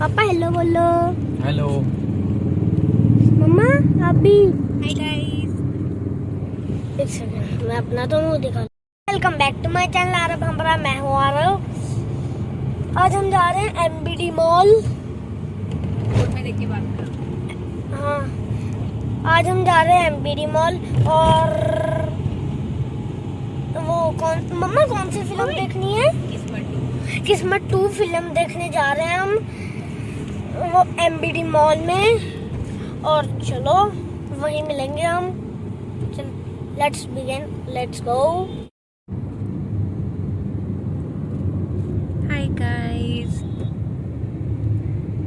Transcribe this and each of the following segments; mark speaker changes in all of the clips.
Speaker 1: पापा हेलो बोलो।
Speaker 2: हेलो
Speaker 1: मम्मा आप भी।
Speaker 3: हाय गाइस,
Speaker 1: एक सेकंड मैं अपना तो मुंह दिखा। Welcome back to my channel आरब हमरा, मैं हूँ आरब। आज हम जा रहे हैं एमबीडी मॉल।
Speaker 3: में देख के बात करो।
Speaker 1: हाँ, आज हम जा रहे हैं एमबीडी मॉल। और वो मम्मा कौन सी फिल्म देखनी है? किस्मत 2 फिल्म देखने जा रहे हैं हम वो एमबीडी मॉल में। और चलो वहीं मिलेंगे हम। चल let's begin, let's go.
Speaker 3: Hi guys,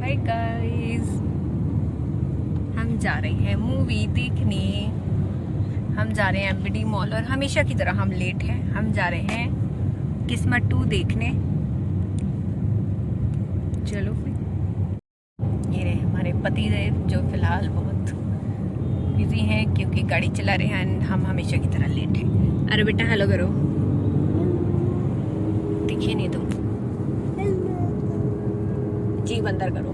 Speaker 3: hi guys, हम जा रहे हैं मूवी देखने। हम जा रहे हैं एमबीडी मॉल और हमेशा की तरह हम लेट हैं। हम जा रहे हैं किस्मत 2 देखने। चलो ये रहे हमारे पतिदेव जो फिलहाल बहुत बिजी हैं क्योंकि गाड़ी चला रहे हैं एंड हम हमेशा की तरह लेट हैं। अरे बेटा हेलो करो, दिखिए नहीं तुम, जी बंदर करो।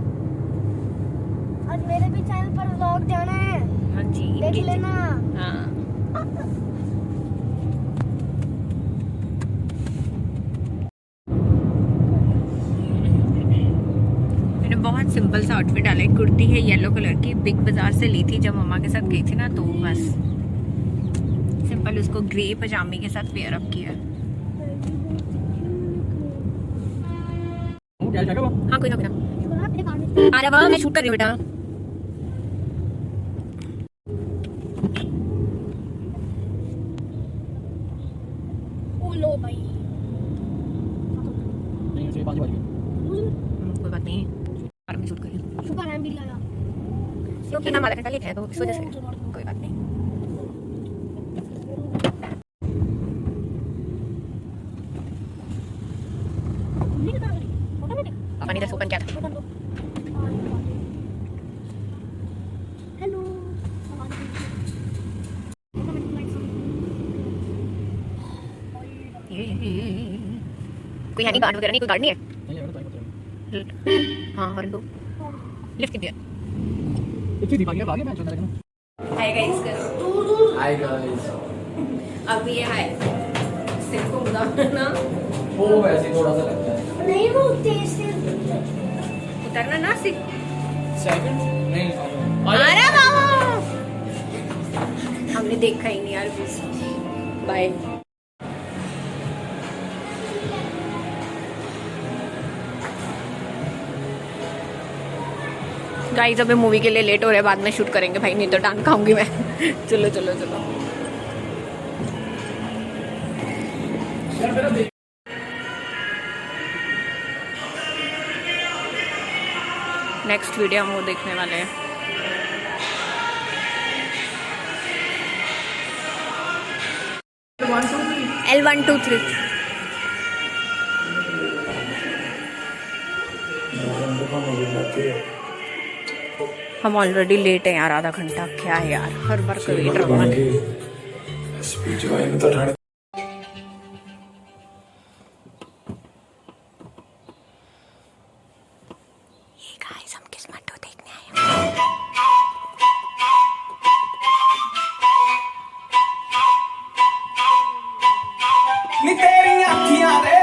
Speaker 1: आज मेरे भी चैनल पर व्लॉग जाना है,
Speaker 3: हाँ जी
Speaker 1: देख लेना।
Speaker 3: हाँ मैंने बहुत सिंपल सा आउटफिट डाला है। कुर्ती है येलो कलर की, बिग बाजार से ली थी जब मम्मा के साथ गई थी ना, तो बस सिंपल उसको ग्रे पजामे के साथ पेयर अप किया। हाँ कोई ना कोई ना, आ रहा वहाँ मैं शूट कर रही हूँ बेटा।
Speaker 1: लो भाई,
Speaker 3: कोई बात नहीं, और मैं शूट कर रही हूँ
Speaker 1: सुपर एमबी लाया
Speaker 3: क्योंकि हम आधा घंटा लेट है तो इस वजह से कोई बात नहीं। पापा ने इधर ओपन किया था।
Speaker 1: हेलो,
Speaker 3: कोई है नहीं, गार्ड वगैरह नहीं, कोई गार्ड नहीं है। हाँ और दो लिफ्ट कितनी है? हाय गाइस करो।
Speaker 2: Hi guys.
Speaker 3: अब ये हाय सिर्फ को उड़ाना
Speaker 2: वो वैसे थोड़ा सा लगता है।
Speaker 1: नहीं वो तेज से
Speaker 3: उतरना ना सिर्फ।
Speaker 2: सेकंड नहीं
Speaker 3: अरे बाबा हमने देखा ही नहीं यार। बाय। गाइस अबे मूवी के लिए लेट हो रहे हैं, बाद में शूट करेंगे भाई, नहीं तो डांट खाऊंगी मैं। चलो चलो चलो। नेक्स्ट वीडियो हम वो देखने वाले हैं। L123 हम ऑलरेडी लेट हैं यार, आधा घंटा क्या है यार, हर बार कभी ड्रामा है। गाइस हम किस्मत 2 देखने आए हैं।
Speaker 4: नी तेरियां अखियां दे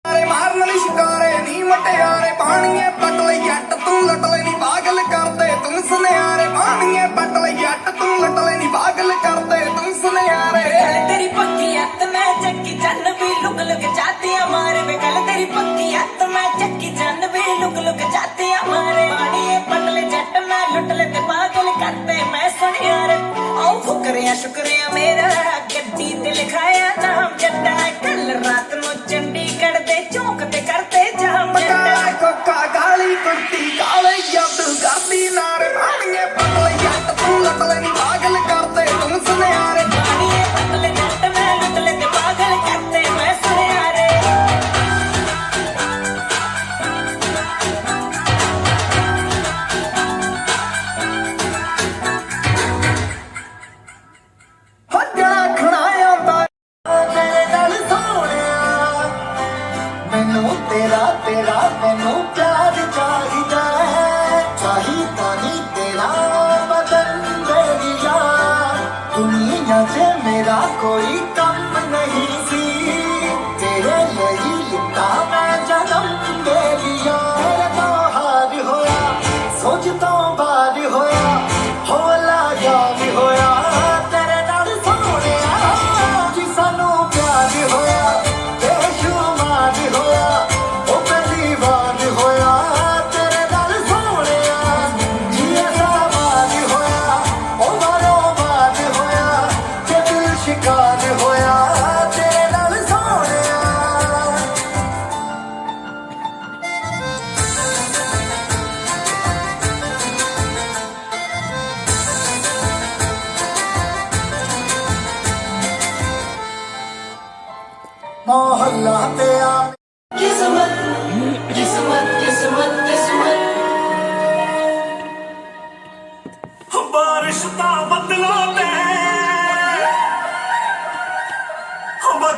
Speaker 4: मारे मारन ली शिकारे नी मटियारे पानिए पटले जट तू लटले नी पागल करदे तुम सुनियारे पानिए पटले जट तू लटले नी पागल करदे तुम सुनियारे
Speaker 5: गल तेरी पक्की हत्थ मैं चक्की चन्न भी लुक लुक जाती हमारे वे गल तेरी पक्की हत्थ मैं चक्की चन्न भी लुक लुक जाती हमारे पानिए पटले जट मैं लुट ले ते पागल करदे मैं सुनियारे आओ शुक्रिया मेरा गड्डी ते लिखाया नाम जट्टा कल रात नु चंडीगढ़ दे चौक ते करते जाम
Speaker 4: काला कोका गाली कुर्ती काले जादू गादी नारे पानिए पटले जट तू लटले नी पागल करदे तुम सुनियारे
Speaker 5: पानिए पटले जट मैं लुट ले ते पागल करते मैं सुनियारे
Speaker 4: हजा खणाया मेरे नाल सोहणिया मैनू तेरा तेरा मैनू प्यार चाहिदा है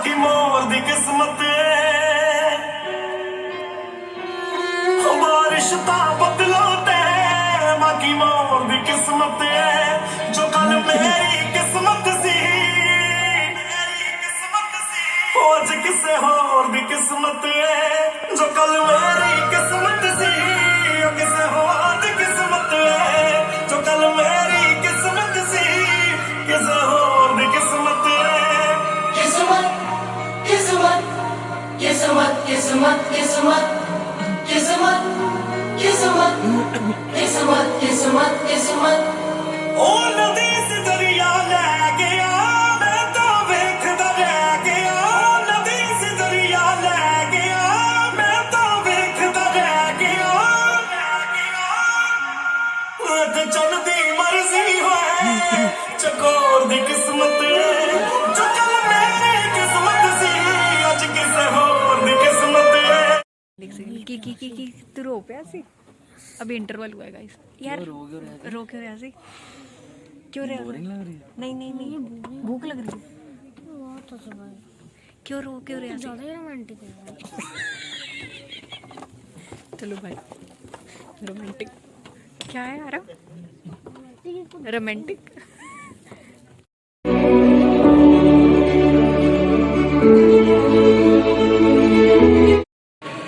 Speaker 4: बाकी मोर दी किस्मत बारिश ता बदलों ते बाकी मोर दी किस्मत जो कल मेरी किस्मत सी आज किसे होर दी किस्मत जो कल मेरी किस्मत सी किसे होर दी किस्मत जो कल मेरी किस्मत सी किसे होर दी किस्मत
Speaker 5: किस्मत किस्मत किस्मत किस्मत किस्मत किस्मत किस्मत किस्मत किस्मत किस्मत
Speaker 4: ओ नदी से दरिया ले गया मैं तो वेखदा रह गया नदी से दरिया ले गया मैं तो वेखदा रह गया ते चलदी मर्जी होए चकोर दी किस्मत जो कल मेरी किस्मत सी अज किसे होर दी किस्मत
Speaker 3: की तू रो पिया सी अभी इंटरवल हुआ है गाइस यार रो क्यों रहा सी क्यों रहा नहीं नहीं नहीं भूख लग रही है क्यों रहा सी
Speaker 1: ज्यादा रोमांटिक है
Speaker 3: चलो भाई रोमांटिक क्या है यार रोमांटिक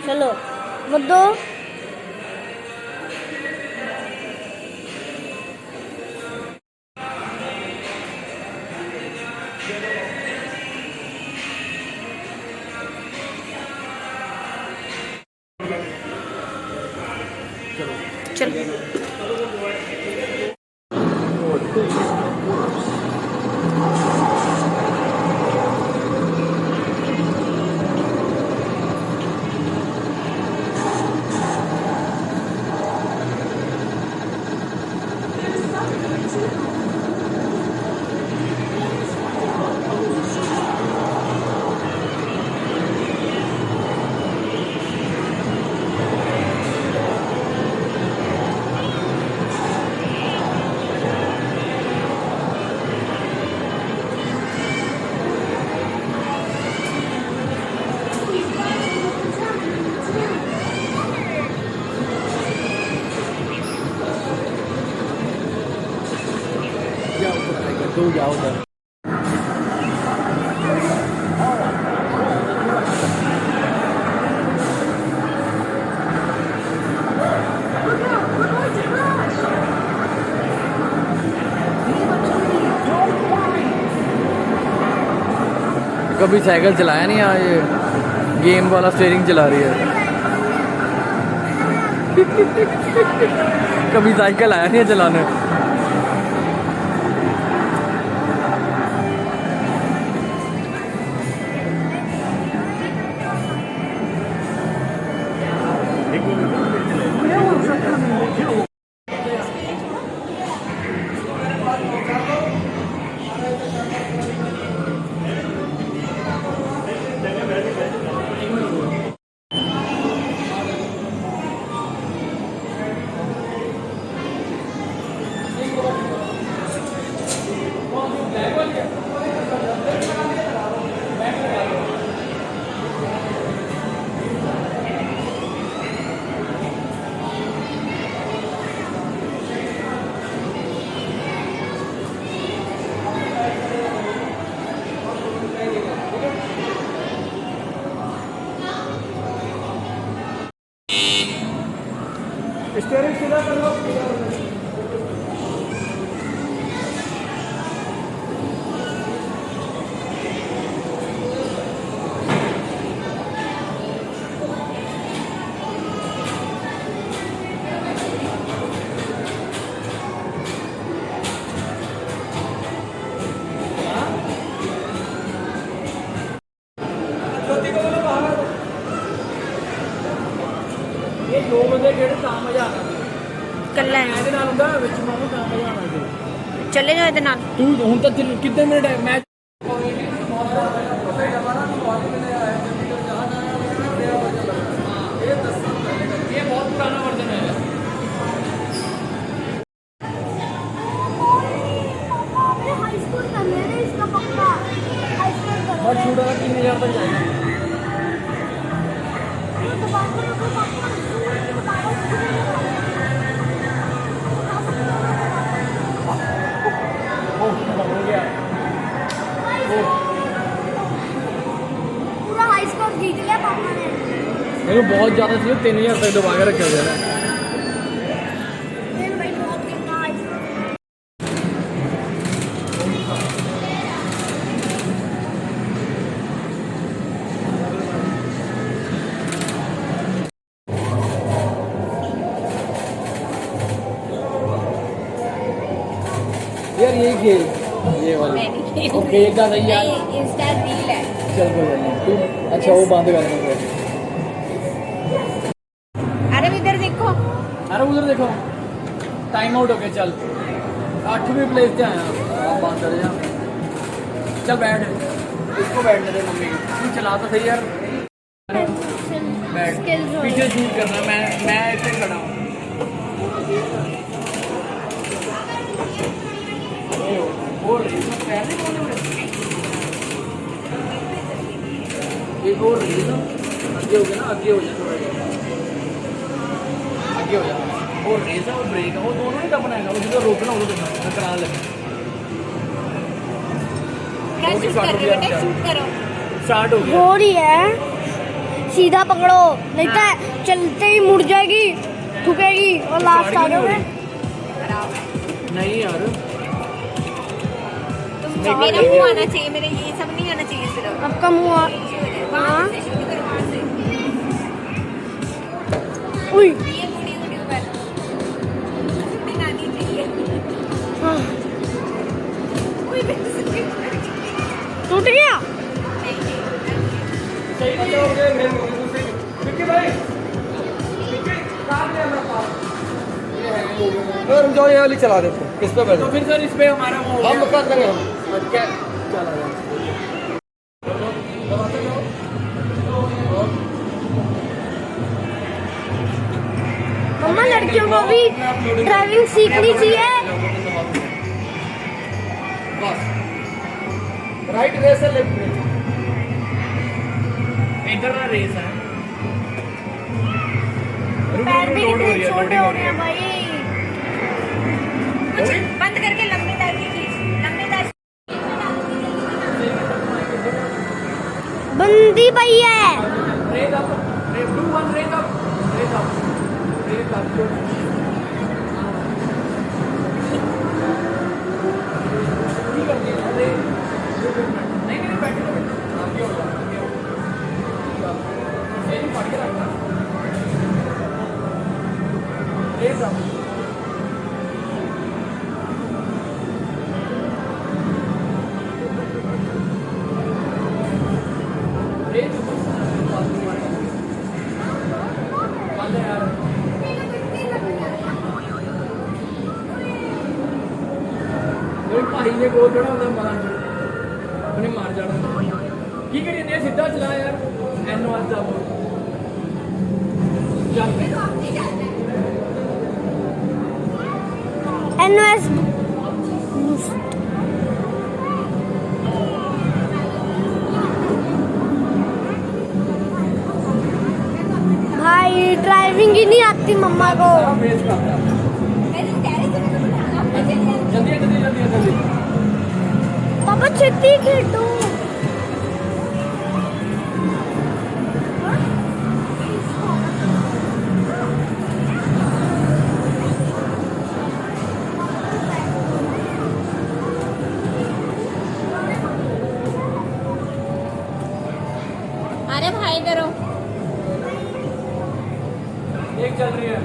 Speaker 1: चलो मुद्दो
Speaker 3: चलो
Speaker 2: तू जाओ उधर कभी साइकिल चलाया नहीं आज ये गेम वाला स्टीयरिंग चला रही है कभी साइकिल आया नहीं है चलाने स्टीयरिंग सीधा कर लो ये 2 बंदे ਜਿਹੜੇ ਤਾਂ ਮਜ਼ਾ ਆਣਾ
Speaker 3: ਕੱਲਾ ਹੈ
Speaker 2: ਇਹਦੇ ਨਾਲ ਹੁੰਦਾ ਵਿੱਚ ਮਾਨੂੰ ਤਾਂ ਮਜ਼ਾ ਆਣਾ ਸੀ
Speaker 3: ਚਲੇ ਜਾਓ ਇਹਦੇ ਨਾਲ
Speaker 2: ਤੂੰ ਹੁਣ ਤਾਂ ਕਿੰਨੇ ਮਿੰਟ ਹੈ ਮੈਚ ये बहुत पुराना वर्जन है
Speaker 1: हाई स्कूल करने इसका पक्का हाई स्कूल
Speaker 2: बहुत छोटा 3000
Speaker 1: पूरा हाई स्कोर जीत लिया पापा ने।
Speaker 2: मेरे को बहुत ज़्यादा चाहिए, 3000 तक दबा के रखा गया है।
Speaker 1: भाई बहुत कितना हाई स्कोर।
Speaker 2: यार ये खेल, ये वाली वो खेल का सही यार।
Speaker 3: इंस्टा रील है।
Speaker 2: चल कोई बात नहीं, तू अच्छा वो बंद कर देना।
Speaker 3: अरे इधर देखो।
Speaker 2: अरे उधर देखो, टाइम आउट हो गया। चल 8वीं प्लेस पे आया, आप बात कर जा। चल बैठ, इसको बैठने दे मम्मी की। तू चला तो सही यार। बैठ, पीछे शूट करना, मैं ऐसे खड़ा हूँ। और इसमें पैर नहीं खोलने में। एक और रही ना, आगे हो गया ना, आगे हो जाए थोड़ा, आगे हो जाए। और रेस है और ब्रेक है, वो दोनों ही दबना है। उसी को रोकना होगा, तो टकरा लगे।
Speaker 3: क्या शूट कर रहे हो बेटा, शूट करो।
Speaker 2: स्टार्ट हो गया।
Speaker 1: हो रही है, सीधा पकड़ो नहीं तो चलते ही मुड़ जाएगी, ठुकेगी और लास्ट आ जाओगे।
Speaker 2: नहीं यार,
Speaker 3: मेरा मुंह आना चाहिए, मेरे ये सब नहीं आना चाहिए सिर्फ।
Speaker 1: आपका मुंह
Speaker 3: वहाँ से शुरू करो, वहाँ से।
Speaker 1: उई
Speaker 3: ये वीडियो पर शूटिंग आनी चाहिए।
Speaker 1: हाँ,
Speaker 3: कोई भी शूटिंग
Speaker 1: टूट गया।
Speaker 2: रुक जाओ, ये वाली चला देते हैं। इस पे बैठो। तो फिर सर इस पे हमारा हम कर देंगे। हम क्या चला जाए।
Speaker 1: मम्मा लड़कियों को भी ड्राइविंग सीखनी चाहिए।
Speaker 2: बस राइट रेस है, लेफ्ट रेस। इधर ना रेस है।
Speaker 1: पैर भी कितने छोटे हो गए हैं भाई।
Speaker 3: कुछ बंद करके लंबी तार की खींच, लंबी तार।
Speaker 1: बंदी पई है।
Speaker 2: Race up, race 2 1 race up, race up, race up. ठीक कर दिया रेस। नहीं नहीं बैठ जाओ, आगे हो जाओ, आगे हो जाओ। सेम पकड़ के रखना। Race up. भाई ने गोल थोड़ा होता मार अपने मार जाना की करिए ने सीधा चला यार। एनो आज जाओ
Speaker 1: एनओएस भाई ड्राइविंग ही नहीं आती मम्मा को।
Speaker 2: फेस करता जल्दी जल्दी जल्दी जल्दी।
Speaker 1: पापा छुट्टी खेलो।
Speaker 3: अरे भाई करो।
Speaker 2: एक चल रही है।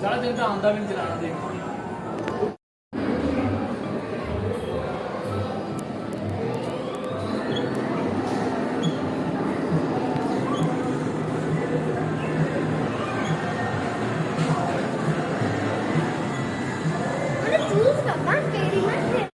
Speaker 2: सारा दिन तो आंदा भी नहीं चलाना देख।
Speaker 1: अरे चूज करना तेरी मत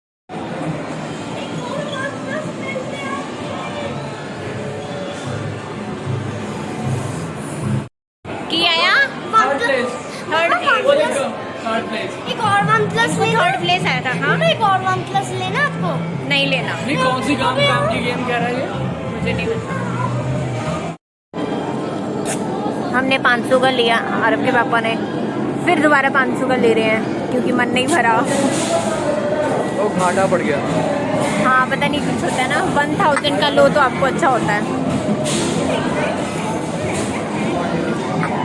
Speaker 3: की आया
Speaker 2: थर्ड प्लेस,
Speaker 3: थर्ड
Speaker 2: वो देखो थर्ड प्लेस।
Speaker 1: एक और वन प्लस लेना।
Speaker 3: थर्ड प्लेस आया था। हाँ
Speaker 1: एक और वन प्लस लेना आपको।
Speaker 3: नहीं लेना,
Speaker 2: नहीं कौन सी काम की गेम कह रहा है ये?
Speaker 3: मुझे नहीं पता। हमने 500 का लिया, आरब के पापा ने फिर दोबारा 500 का ले रहे हैं क्योंकि मन नहीं भरा।
Speaker 2: वो घाटा पड़ गया।
Speaker 3: हाँ पता नहीं कुछ होता है ना, 1000 का लो तो आपको अच्छा होता है।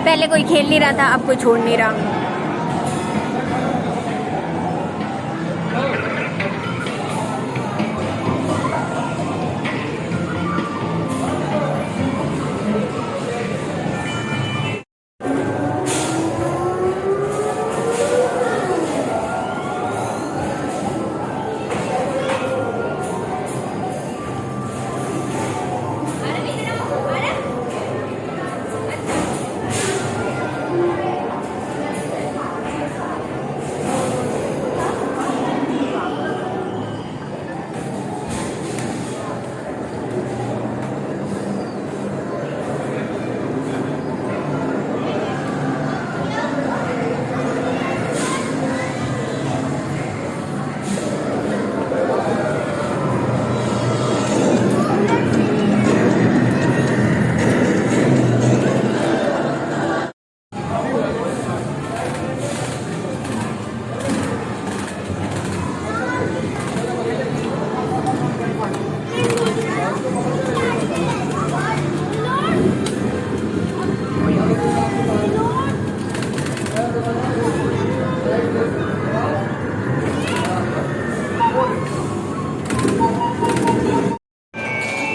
Speaker 3: पहले कोई खेल नहीं रहा था, अब कोई छोड़ नहीं रहा।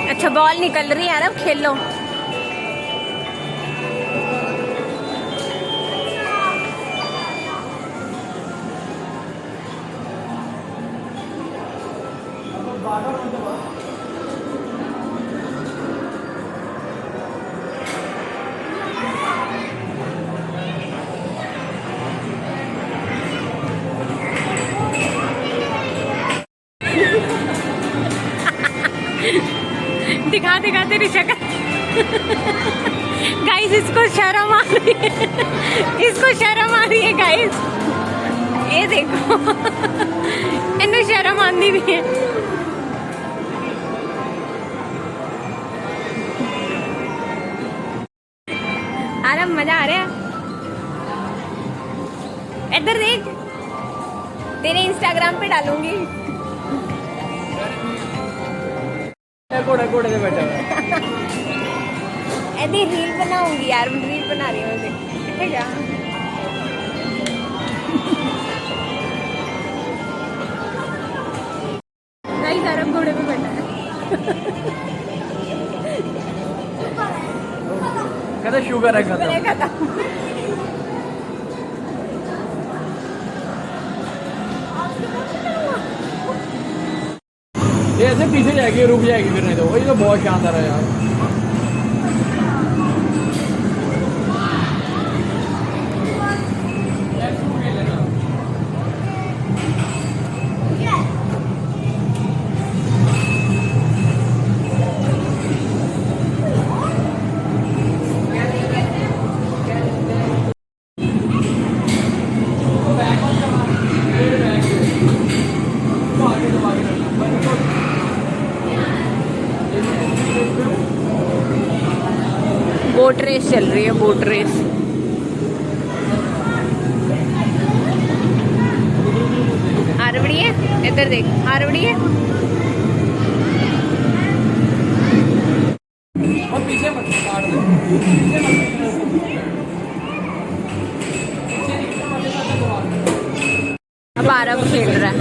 Speaker 3: अच्छा बॉल निकल रही है, अब खेल लो। दिखा दिखा तेरी शक्ल। गाइस इसको शर्म आ रही है, इसको शर्म आ रही है गाइस, ये देखो इन्हें शर्म आती भी है। अरे मजा आ रहा है। इधर देख, तेरे इंस्टाग्राम पे डालूंगी।
Speaker 2: घोड़े घोड़े से बैठा हुआ है।
Speaker 3: ऐसी रील बनाऊंगी यार, मैं रील बना रही हूँ देख क्या। गाइस अरब घोड़े पे बैठा है।
Speaker 2: कहते शुगर है खत्म।
Speaker 3: खत्म।
Speaker 2: ये ऐसे पीछे जाएगी, रुक जाएगी फिर, नहीं तो वही तो बहुत शानदार है यार।
Speaker 3: बोट रेस चल रही है, बोट रेस। आरवड़ी है, इधर देख, आरवड़ी है।
Speaker 2: और पीछे मत काट दे, पीछे मत।
Speaker 3: अब आरव खेल रहा है।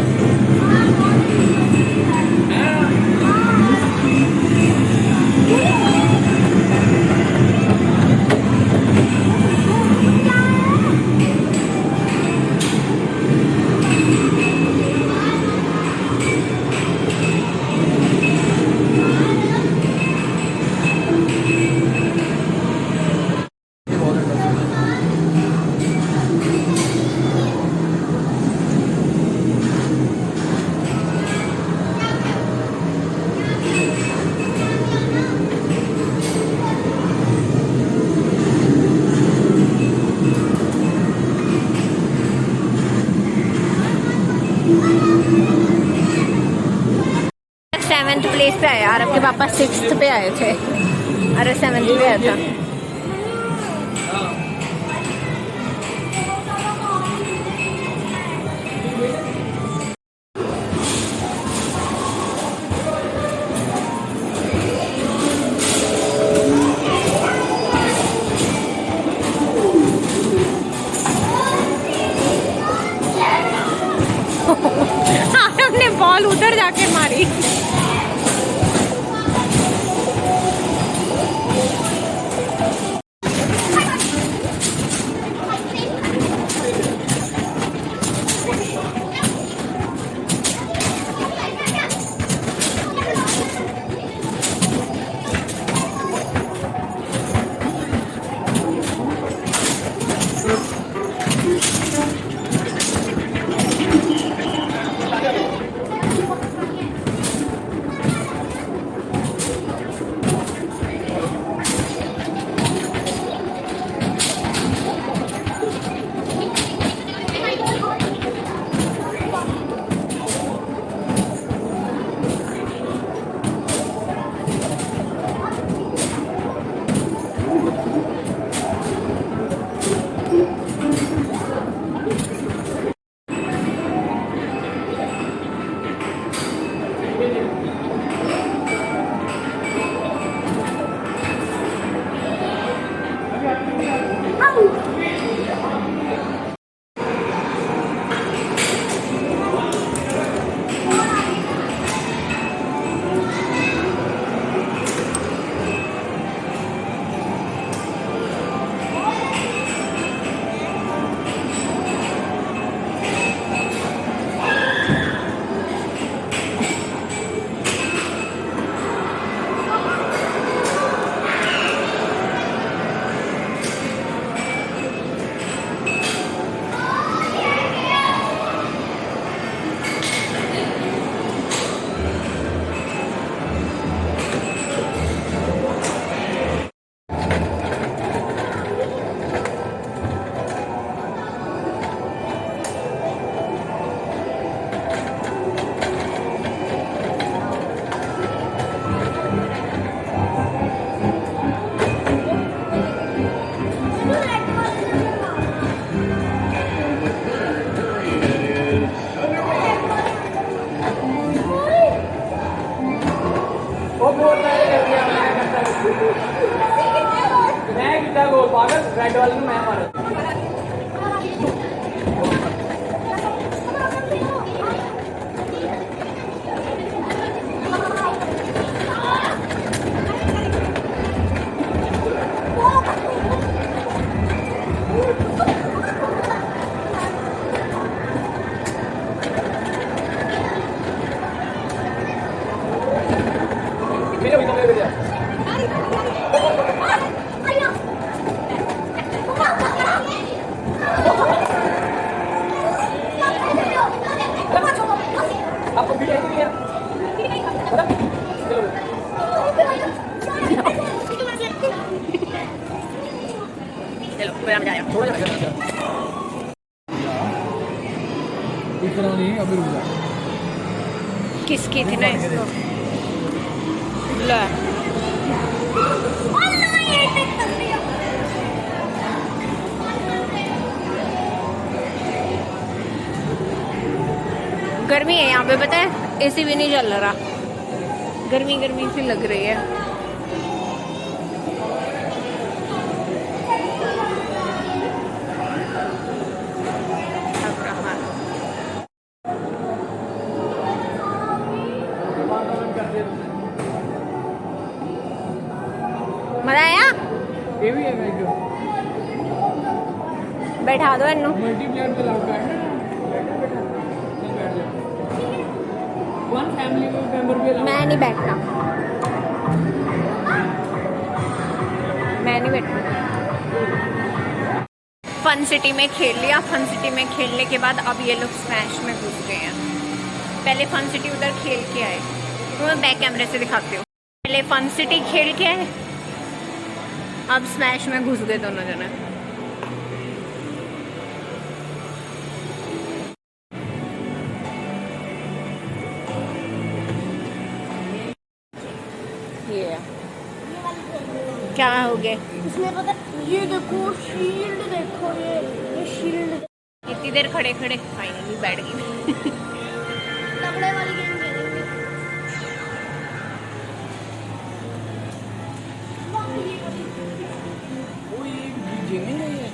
Speaker 3: 7th प्लेस पे आया यार, आपके पापा 6th पे आए थे, अरे 7th पे आया था। हमने बॉल उधर जाके मारी।
Speaker 2: पागल रेड वाले में मैं मारा। आपको वीडियो नहीं है
Speaker 3: चलो फिर हम जाए।
Speaker 2: थोड़ा सा इतना नहीं अभी रुक जा।
Speaker 3: किसकी थी ना इसको ला। गर्मी है यहाँ पे, पता है एसी भी नहीं चल रहा, गर्मी गर्मी सी लग रही है। मजा आया?
Speaker 2: ये भी है भाई जो
Speaker 3: बैठा दो इन्नू।
Speaker 2: मल्टीप्लेयर पे लाउड बैठ वन फैमिली मेंबर भी
Speaker 3: मैं नहीं बैठना, मैं नहीं बैठना। फन सिटी में खेल लिया, फन सिटी में खेलने के बाद अब ये लोग स्मैश में घुस गए हैं। पहले फन सिटी उधर खेल के आए, तो मैं बैक कैमरे से दिखाती हूँ। पहले फन सिटी खेल के आए, अब स्मैश में घुस गए दोनों जने। क्या हो गए?
Speaker 1: इसमें पता ये देखो शील्ड, देखो ये शील्ड।
Speaker 3: इतनी देर खड़े खड़े फाइनली बैठ गई।
Speaker 1: तगड़े वाली गेम खेलेंगे।
Speaker 2: वो ये गेमिंग है ये।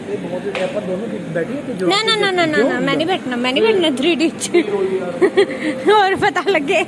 Speaker 2: ये बहुत ही पर दोनों की बैठी है कि जो
Speaker 3: ना ना ना ना ना ना, मैं नहीं बैठना, मैं नहीं बैठना 3D और पता लगे।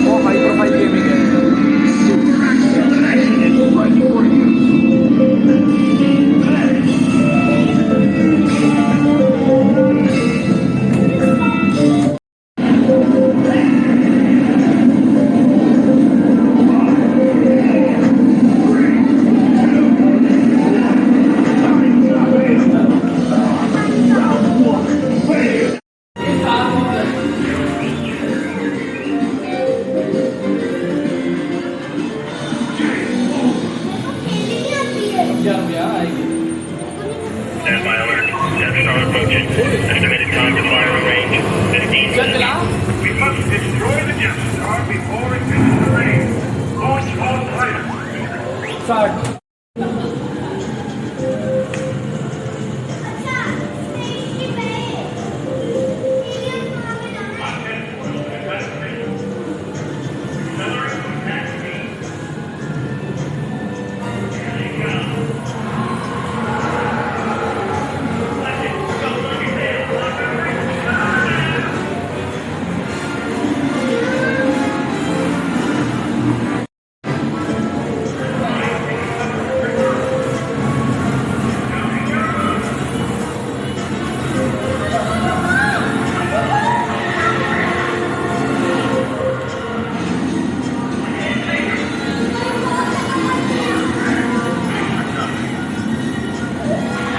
Speaker 2: बहुत हाई प्रोफाइल गेमिंग है।
Speaker 6: Stand by alert. Death Star approaching. Estimated time to fire range 15
Speaker 2: चल चला।
Speaker 6: We must destroy the Death Star before it reaches the range. Launch all fighters.
Speaker 2: Start.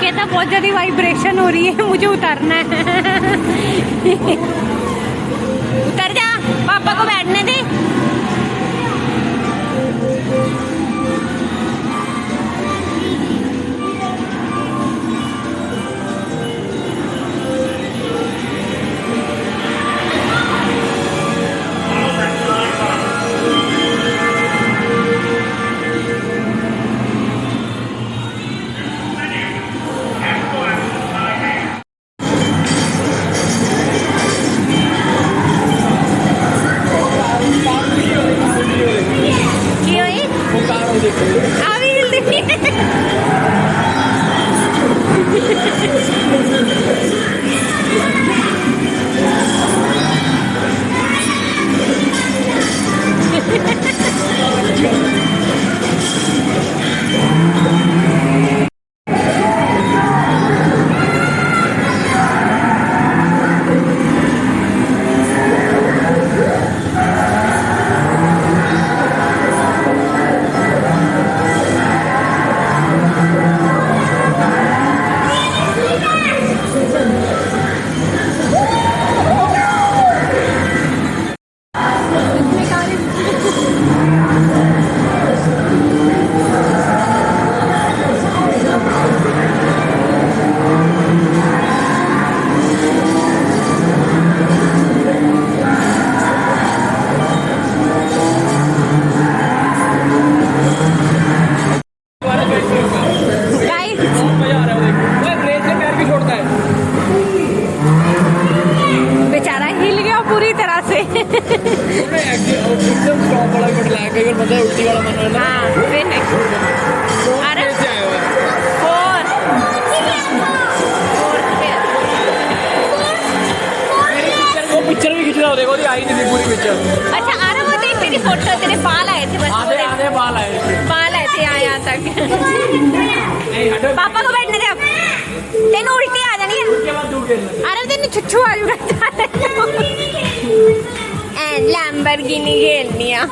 Speaker 3: कहता बहुत ज्यादा वाइब्रेशन हो रही है, मुझे उतरना है। उतर जा, पापा को बैठने दे।
Speaker 2: एकदम स्टॉप वाला बट लाया कई बार पता है उल्टी वाला मन होना
Speaker 3: हाँ फिर next। अरे
Speaker 2: कैसे आया हुआ है
Speaker 3: 4
Speaker 2: वो पिक्चर भी खींच रहा हो देखो आई नहीं थी पूरी पिक्चर
Speaker 3: अच्छा आ रहा वो देख तेरी फोटो तेरे बाल आए थे बस
Speaker 2: आधे आधे बाल आए थे
Speaker 3: बाल आए थे यहाँ तक
Speaker 2: नहीं हटो
Speaker 3: पापा को बैठने दे अब तेन उल्टी आ जानी है
Speaker 2: उसके बाद तू खेलना
Speaker 3: अरे तेन छुच्छू आ जाऊगा लैम्बोर्गिनी खेलनी है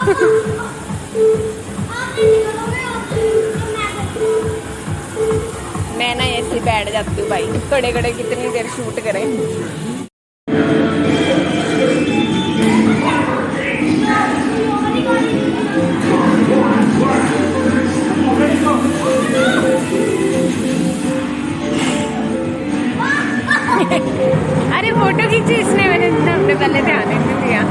Speaker 3: मैं ना ऐसे बैठ जाती हूँ भाई खड़े खड़े कितनी देर शूट करें अरे फोटो खींची इसने मैंने अपने पहले ध्यान ही नहीं दिया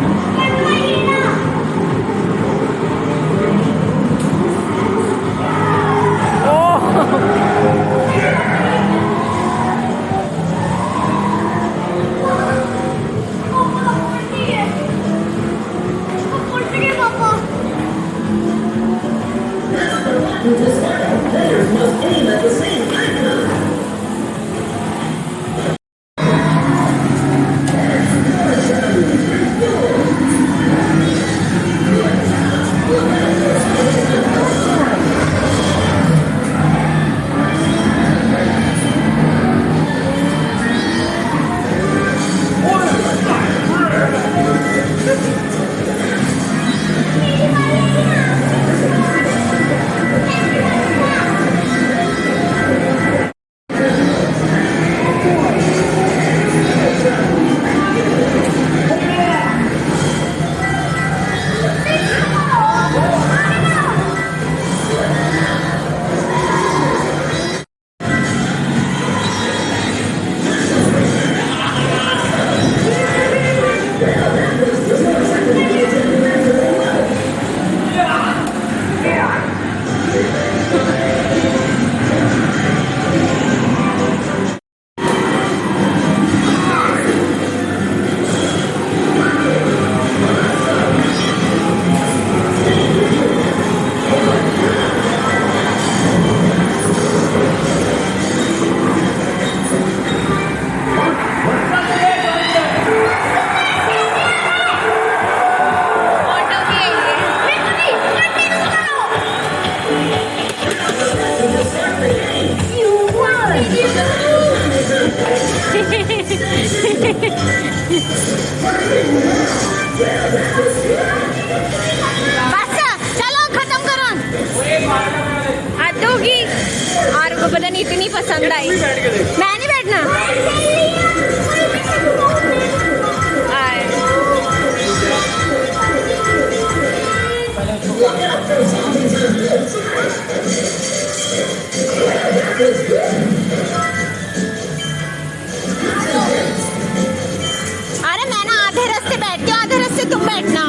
Speaker 3: बस चलो खत्म करो हदोगी और को पता नहीं इतनी पसंद आई मैं नहीं बैठना आए। अरे मैं ना आधे रास्ते बैठती हूँ आधे रास्ते तुम बैठना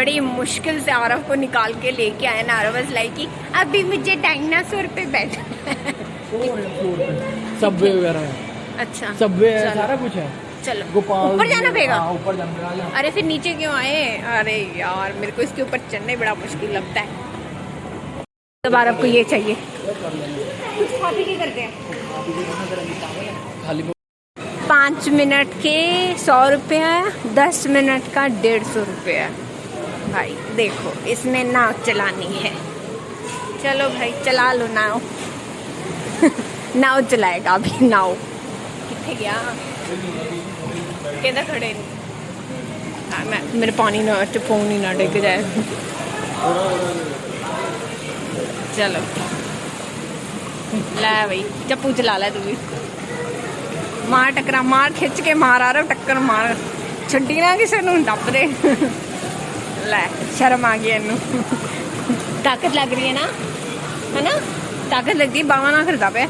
Speaker 3: बड़ी मुश्किल से आरव को निकाल के लेके आए ना। आरव वाज लाइक कि अभी मुझे डायनासोर पे बैठना है।
Speaker 2: सबवे वगैरह है।
Speaker 3: अच्छा
Speaker 2: सबवे है,
Speaker 3: चलो।
Speaker 2: सारा कुछ है।
Speaker 3: चलो
Speaker 2: गोपाल
Speaker 3: ऊपर जाना पड़ेगा।
Speaker 2: हाँ, ऊपर जाना पड़ेगा।
Speaker 3: अरे फिर नीचे क्यों आए? अरे यार मेरे को इसके ऊपर चढ़ना ही बड़ा मुश्किल लगता है। तो आरव को ये चाहिए। कुछ कॉपी नहीं करते हैं।
Speaker 2: खाली
Speaker 3: 5 मिनट के 100 रुपया, 10 मिनट का 150 रुपया। भाई देखो इसमें नाव चलानी है। चलो भाई चला लो नाव। नाव चलाएगा अभी। नाव कितने गया कहता खड़े मैं मेरे पानी ना फोन ही ना डिग जाए। चलो लै भाई चप्पू चला लै तू भी। मार टकरा मार खिंच के मार आ रहा टक्कर मार छड्डी ना किसी नूं डप दे। लै शर्म आ गई इनू। ताकत लग रही है ना ताकत लगती है। बावा ना करता पे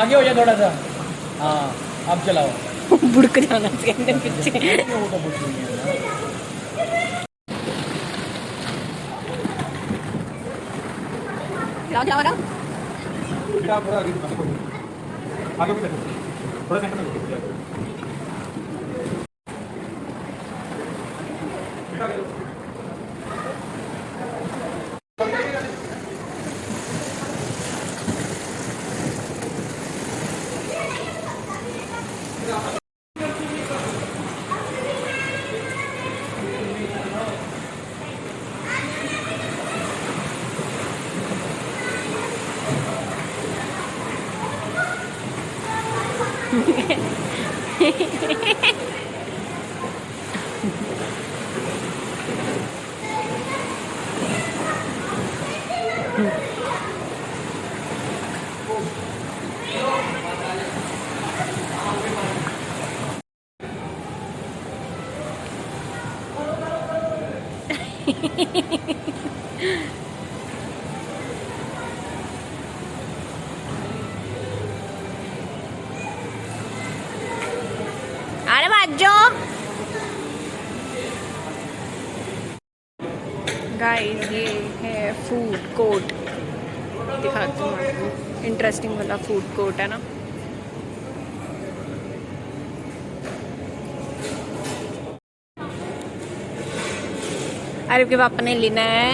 Speaker 2: आगे हो जाए थोड़ा सा। हाँ अब चलाओ।
Speaker 3: बुड़क जाना चाहिए पीछे। लाओ लाओ अरे बाजो गाइस ये है फूड कोर्ट। दिखाती हूँ आपको। इंटरेस्टिंग वाला फूड कोर्ट है ना। अरे के पापा ने लेना है।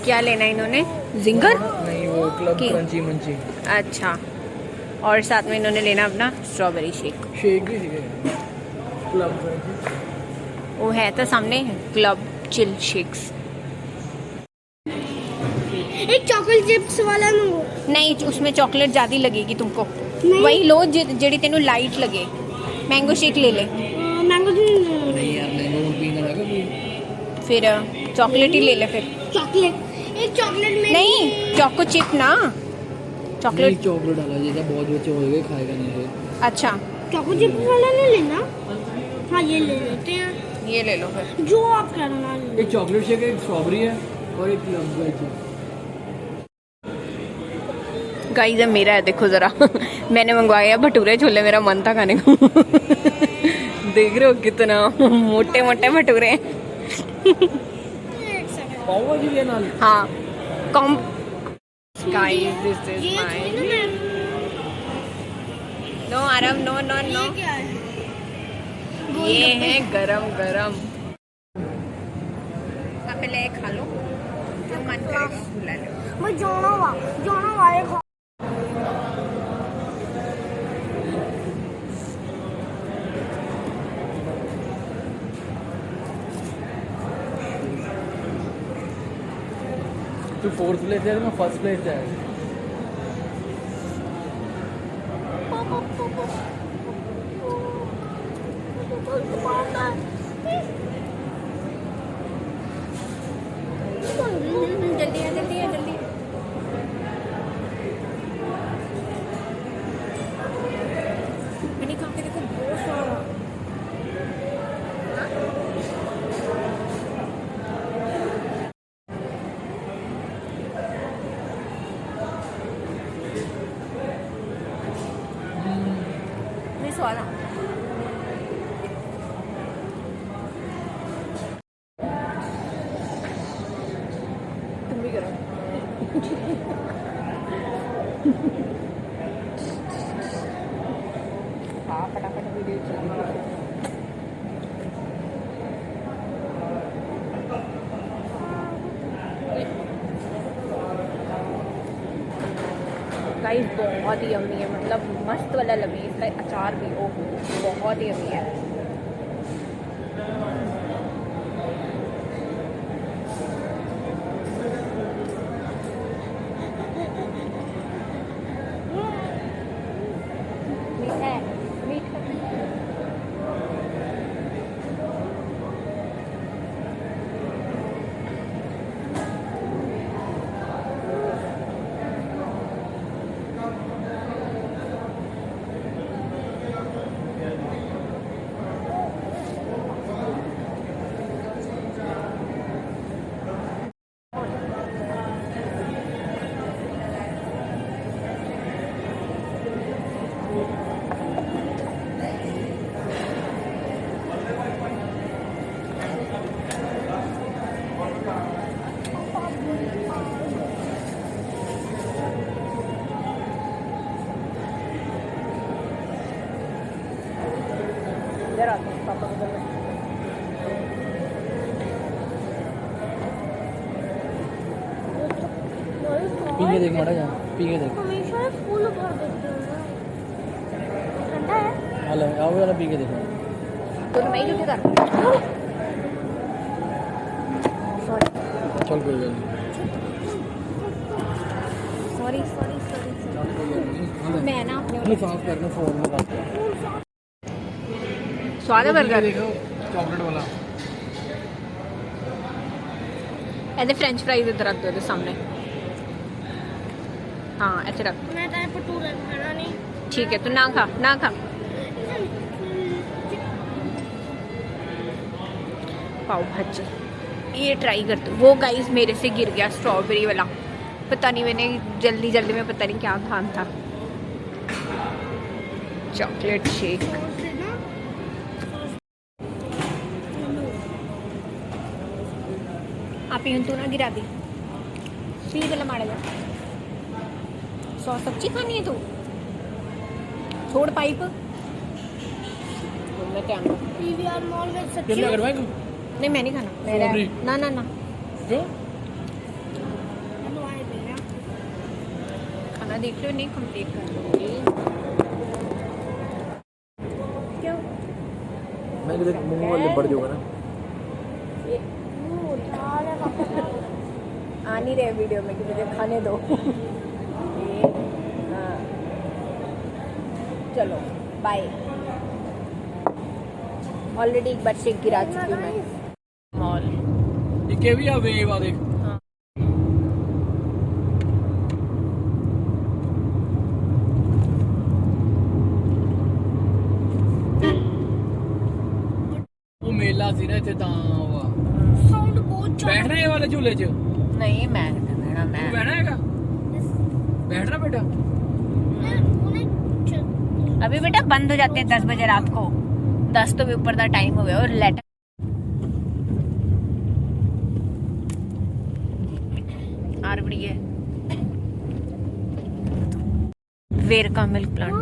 Speaker 3: क्या लेना है इन्होंने? जिंगर
Speaker 2: नहीं वो क्लब
Speaker 3: की?
Speaker 2: क्रंची मंची
Speaker 3: अच्छा और साथ में इन्होंने लेना अपना स्ट्रॉबेरी शेक।
Speaker 2: शेक ही क्लब क्रंची।
Speaker 3: वो है तो सामने क्लब चिल शेक्स।
Speaker 1: एक चॉकलेट चिप्स वाला मंगो।
Speaker 3: नहीं उसमें चॉकलेट ज़्यादा लगेगी तुमको।
Speaker 1: नहीं।
Speaker 3: वही लो जेडी तेनू लाइट लगे। मैंगो शेक ले ले।
Speaker 1: मैंगो
Speaker 2: नहीं यार मैंगो पीना लगा कोई।
Speaker 3: फिर चॉकलेट ही ले ले फिर।
Speaker 1: चॉकलेट एक चॉकलेट में
Speaker 3: नहीं चॉको चिप ना। चॉकलेट
Speaker 2: चॉकलेट डाला जैसा बहुत बच्चे हो गए खाएगा नहीं फिर।
Speaker 3: अच्छा
Speaker 1: चॉको चिप वाला नहीं लेना। हाँ ये ले लेते हैं।
Speaker 3: ये ले लो फिर।
Speaker 1: जो आप करना ले।
Speaker 2: एक चॉकलेट शेक एक स्ट्रॉबेरी है और एक क्लब क्रंची।
Speaker 3: गाइस ये मेरा है देखो जरा। मैंने मंगवाया भटूरे छोले। मेरा मन था खाने को। देख रहे हो कितना मोटे मोटे भटूरे।
Speaker 2: पाव भाजी के नाल।
Speaker 3: हाँ कॉम गाइस दिस इज
Speaker 1: ये
Speaker 3: माय
Speaker 1: थोड़ी ना मैम।
Speaker 3: नो आराम नो नो नो।
Speaker 1: ये क्या है?
Speaker 3: ये है गरम गरम। आप पहले खा लो जो मन करेगा बुला लो।
Speaker 1: मैं जाना वाले खा।
Speaker 2: तू 4th प्लेस है मैं 1st प्लेस है।
Speaker 3: जल्दी है जल्दी है जल्दी। मैंने खा के देखो बहुत सारा। था, फटाफट वीडियो चली गई। गाइस बहुत ही यम्मी है, मतलब मस्त वाला लमी, इसका अचार भी ओह बहुत ही यम्मी है। मीठा है, मीठा। इधर आते हैं पापा को इधर
Speaker 2: पी के देख माड़ा जा, पी के देख।
Speaker 1: हमेशा फूल भर देते हो ना। ठंडा है।
Speaker 2: हेलो आओ वाला पी के देखो।
Speaker 3: तो मैं ही जुटे कर सॉरी
Speaker 2: चल कोई गल नहीं,
Speaker 3: सॉरी सॉरी सॉरी
Speaker 2: चल कोई गल नहीं।
Speaker 3: मैं ना अपने
Speaker 2: नहीं साफ करना फोन में बात कर।
Speaker 3: स्वाद है बर्गर
Speaker 2: देखो चॉकलेट वाला।
Speaker 3: ऐसे फ्रेंच फ्राइज इधर रख दो इधर सामने। हाँ ऐसे रख।
Speaker 1: मैं तेरे भटूरे खाना नहीं।
Speaker 3: ठीक है, तो ना खा ना खा। पाव भाजी ये ट्राई करते। वो गाइस मेरे से गिर गया स्ट्रॉबेरी वाला, पता नहीं मैंने जल्दी जल्दी में पता नहीं क्या खान था। चॉकलेट शेक आप यूं तो ना गिरा दी सीधे गला मारेगा। सॉस सब्जी खानी है तू, छोड़ पाइप। मैं क्या
Speaker 1: पीवीआर मॉल में सच्ची
Speaker 2: कितना करवाए तू?
Speaker 3: नहीं मैं नहीं खाना मेरा
Speaker 2: Strawberry?
Speaker 3: ना ना ना
Speaker 2: क्यों?
Speaker 1: बनवाए मेरा।
Speaker 3: खाना देख रहे हो नहीं कंप्लीट कर लूँगी। क्यों
Speaker 2: मैं तो मुंह वाले बढ़ जाऊंगा ना।
Speaker 1: वो दाल है पापा।
Speaker 3: आ नहीं रहे वीडियो में कि मुझे खाने दो। ये, हाँ। चलो बाय। ऑलरेडी एक बार शेक गिरा चुकी हूँ मैं। मॉल
Speaker 2: ये के भी आ वेव आ देख। वो मेला सी ना इत्थे तां वा।
Speaker 1: साउंड बहुत ज्यादा।
Speaker 2: बैठना है वाले झूले च?
Speaker 3: नहीं मैं बैठना मैं
Speaker 2: बैठना हैगा? बैठना बेटा?
Speaker 3: अभी बेटा बंद हो जाते हैं 10 बजे रात को। 10 तो भी ऊपर का टाइम हो गया। और लेटर आर बड़ी है वेरका मिल्क प्लांट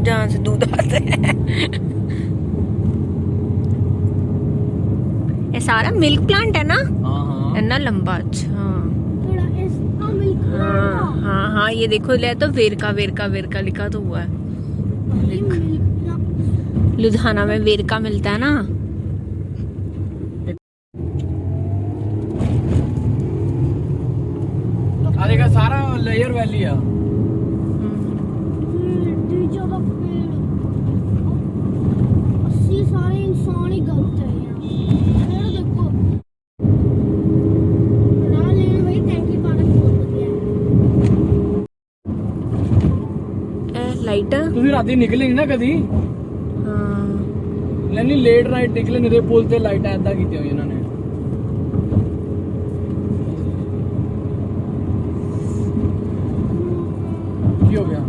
Speaker 3: जहाँ से दूध आता है। ये सारा मिल्क प्लांट है ना?
Speaker 2: हाँ हाँ।
Speaker 3: इतना लंबा। अच्छा
Speaker 1: हाँ
Speaker 3: हाँ हाँ हाँ ये देखो ले तो वेरका वेरका वेरका लिखा तो हुआ है। लुधियाना में वेरका मिलता है ना।
Speaker 2: अरे का सारा लेयर वैली है।
Speaker 1: सारे इंसान ही गलत है यार। देखो राह लेने भाई टैंकी पार्क बहुत बढ़िया है।
Speaker 3: लाइट
Speaker 2: ਤੁਸੀਂ ਰਾਤੀ ਨਿਕਲੇ ਨਹੀਂ ਨਾ ਕਦੀ?
Speaker 3: हाँ
Speaker 2: ਨਹੀਂ ਲੇਟ ਨਾਈਟ ਨਿਕਲੇ ਨਹੀਂ ਤੇ ਪੁਲ ਤੇ ਲਾਈਟਾਂ ਐਦਾਂ ਕੀਤੀਆਂ ਹੋਈਆਂ ਇਹਨਾਂ ਨੇ। ਕੀ ਹੋ ਗਿਆ?